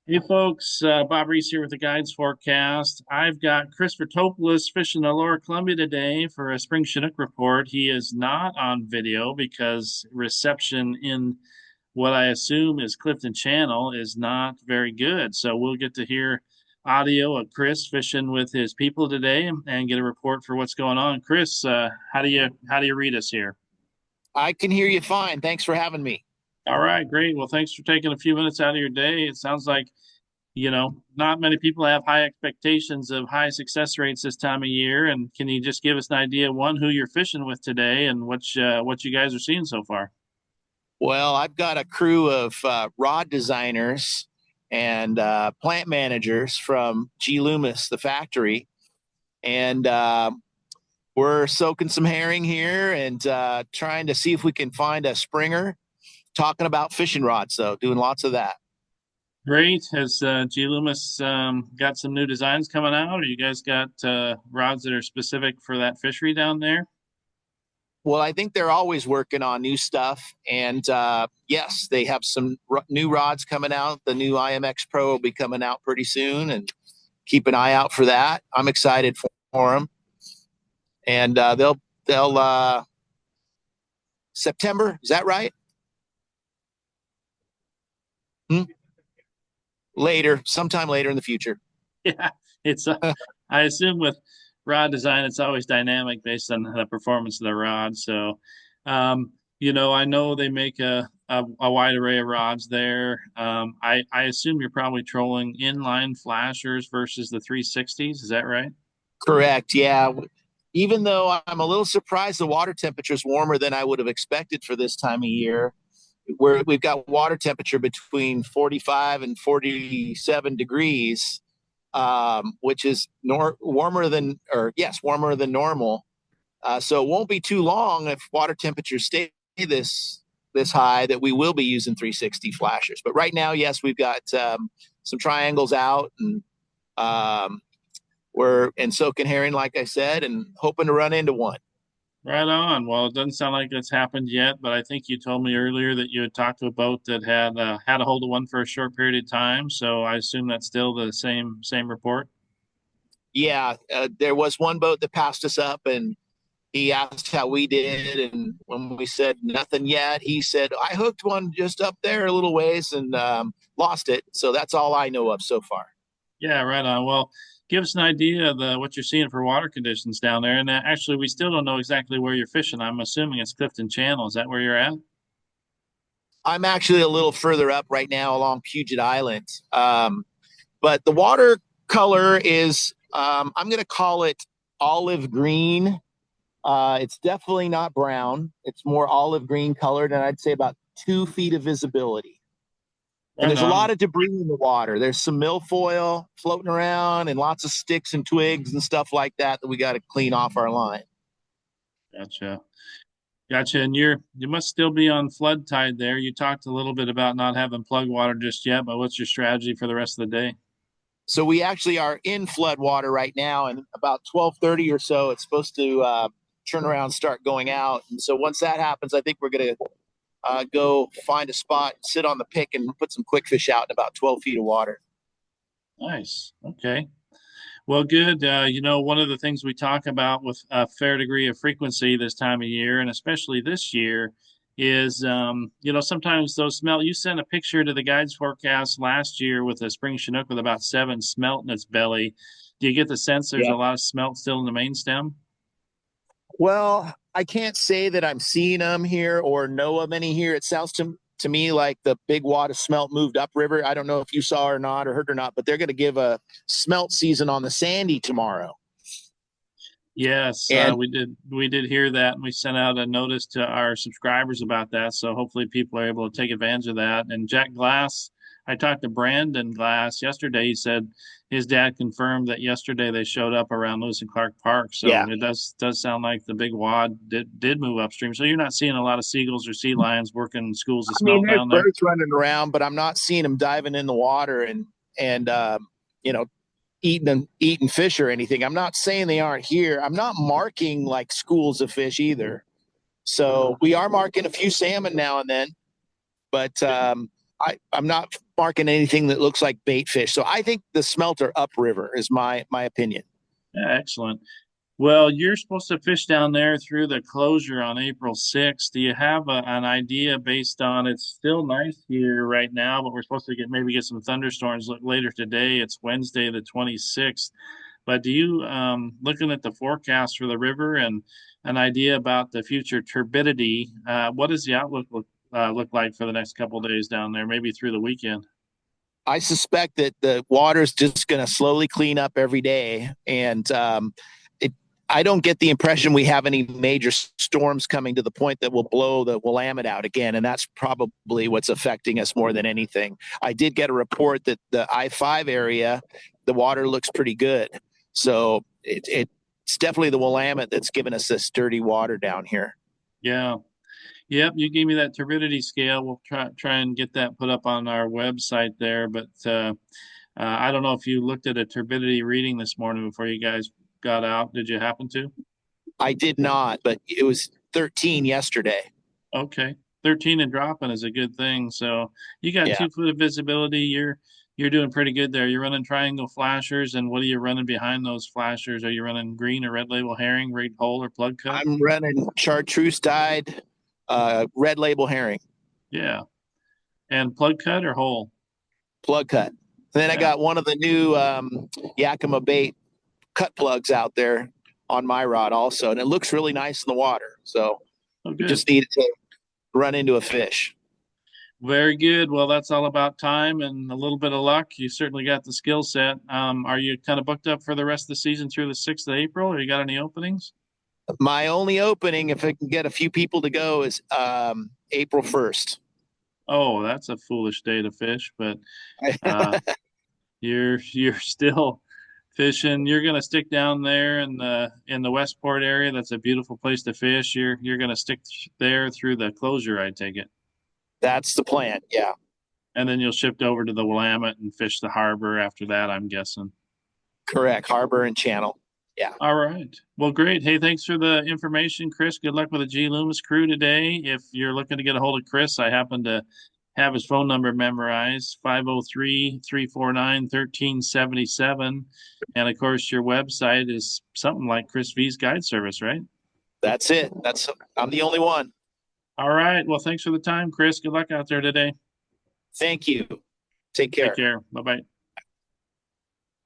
Hey folks, Bob Reese here with the Guides Forecast. I've got Chris Vertopoulos fishing the Lower Columbia today for a spring Chinook report. He is not on video because reception in what I assume is Clifton Channel is not very good. So we'll get to hear audio of Chris fishing with his people today and get a report for what's going on. Chris, how do you read us here? I can hear you fine. Thanks for having me. All right, great. Well, thanks for taking a few minutes out of your day. It sounds like not many people have high expectations of high success rates this time of year. And can you just give us an idea, one, who you're fishing with today and what you guys are seeing so far? Well, I've got a crew of rod designers and plant managers from G. Loomis, the factory, and we're soaking some herring here and trying to see if we can find a springer. Talking about fishing rods, though, doing lots of that. Great. Has G. Loomis got some new designs coming out, or you guys got rods that are specific for that fishery down there? Well, I think they're always working on new stuff, and yes, they have some new rods coming out. The new IMX Pro will be coming out pretty soon, and keep an eye out for that. I'm excited for them, and they'll September. Is that right? Hmm? Later, sometime later in the future. Yeah, it's I assume with rod design, it's always dynamic based on the performance of the rod. So, I know they make a wide array of rods there. I assume you're probably trolling inline flashers versus the 360s. Is that right? Correct. Yeah. Even though I'm a little surprised the water temperature is warmer than I would have expected for this time of year, where we've got water temperature between 45 and 47 degrees, which is warmer than, or yes, warmer than normal. So it won't be too long if water temperatures stay this high that we will be using 360 flashers. But right now, yes, we've got some triangles out, and um, we're in soaking herring, like I said, and hoping to run into one. Right on. Well, it doesn't sound like it's happened yet, but I think you told me earlier that you had talked to a boat that had a hold of one for a short period of time. So I assume that's still the same report. Yeah, there was one boat that passed us up, and he asked how we did, and when we said nothing yet, he said I hooked one just up there a little ways and lost it. So that's all I know of so far. Yeah, right on. Well, give us an idea of what you're seeing for water conditions down there. And actually, we still don't know exactly where you're fishing. I'm assuming it's Clifton Channel. Is that where you're at? I'm actually a little further up right now along Puget Island, but the water color is I'm going to call it olive green. It's definitely not brown. It's more olive green colored, and I'd say about 2 feet of visibility. And Right there's a on. lot of debris in the water. There's some milfoil floating around and lots of sticks and twigs and stuff like that that we got to clean off our line. Gotcha. Gotcha. And you must still be on flood tide there. You talked a little bit about not having plug water just yet, but what's your strategy for the rest of the day? So we actually are in flood water right now, and about 12:30 or so, it's supposed to turn around, start going out. And so once that happens, I think we're going to go find a spot, sit on the pick, and put some quick fish out in about 12 feet of water. Nice. Okay. Well, good. One of the things we talk about with a fair degree of frequency this time of year, and especially this year, is sometimes those smelt. You sent a picture to the guides forecast last year with a spring Chinook with about seven smelt in its belly. Do you get the sense there's Yeah. a lot of smelt still in the main stem? Well, I can't say that I'm seeing them here or know of any here. It sounds to me like the big wad of smelt moved upriver. I don't know if you saw or not or heard or not, but they're going to give a smelt season on the Sandy tomorrow. Yes, And we did hear that, and we sent out a notice to our subscribers about that. So hopefully people are able to take advantage of that. And Jack Glass, I talked to Brandon Glass yesterday. He said his dad confirmed that yesterday they showed up around Lewis and Clark Park. yeah, So it does sound like the big wad did move upstream. So you're not seeing a lot of seagulls or sea lions working schools of I mean, smelt there's down there. birds running around, but I'm not seeing them diving in the water and you know eating fish or anything. I'm not saying they aren't here. I'm not marking like schools of fish either. So we are marking a few salmon now and then, but I'm not marking anything that looks like bait fish. So I think the smelt are upriver is my opinion. Yeah, excellent. Well, you're supposed to fish down there through the closure on April 6th. Do you have an idea based on it's still nice here right now, but we're supposed to get some thunderstorms later today. It's Wednesday the 26th. But do you looking at the forecast for the river and an idea about the future turbidity, what does the outlook look like for the next couple of days down there, maybe through the weekend? I suspect that the water is just going to slowly clean up every day, and it. I don't get the impression we have any major storms coming to the point that will blow the Willamette out again, and that's probably what's affecting us more than anything. I did get a report that the I-5 area, the water looks pretty good, so it's definitely the Willamette that's given us this dirty water down here. Yeah. Yep, you gave me that turbidity scale. We'll try and get that put up on our website there. But I don't know if you looked at a turbidity reading this morning before you guys got out. Did you happen to? I did not, but it was 13 yesterday. Okay, 13 and dropping is a good thing. So you got Yeah, 2 foot of visibility. You're doing pretty good there. You're running triangle flashers, and what are you running behind those flashers? Are you running green or red label herring, rigged pole, or plug cut? I'm running chartreuse dyed red label herring, Yeah, and plug cut or hole? plug cut. Then I Yeah. got one of the new Yakima bait cut plugs out there on my rod also, and it looks really nice in the water. So Oh, we good. just needed to run into a fish. Very good. Well, that's all about time and a little bit of luck. You certainly got the skill set. Are you kind of booked up for the rest of the season through the 6th of April, or you got any openings? My only opening, if I can get a few people to go, is April 1st. Oh, that's a foolish day to fish, but uh, you're still fishing. You're gonna stick down there in the Westport area. That's a beautiful place to fish. You're gonna stick there through the closure, I take it, That's the plan. Yeah, and then you'll shift over to the Willamette and fish the harbor after that, I'm guessing. correct. Harbor and channel. Yeah. All right. Well, great. Hey, thanks for the information, Chris. Good luck with the G Loomis crew today. If you're looking to get a hold of Chris, I happen to have his phone number memorized 503-349-1377. And of course, your website is something like Chris V's Guide Service, right? That's it. I'm the only one. All right. Well, thanks for the time, Chris. Good luck out there today. Thank you. Take Take care. care. Bye bye.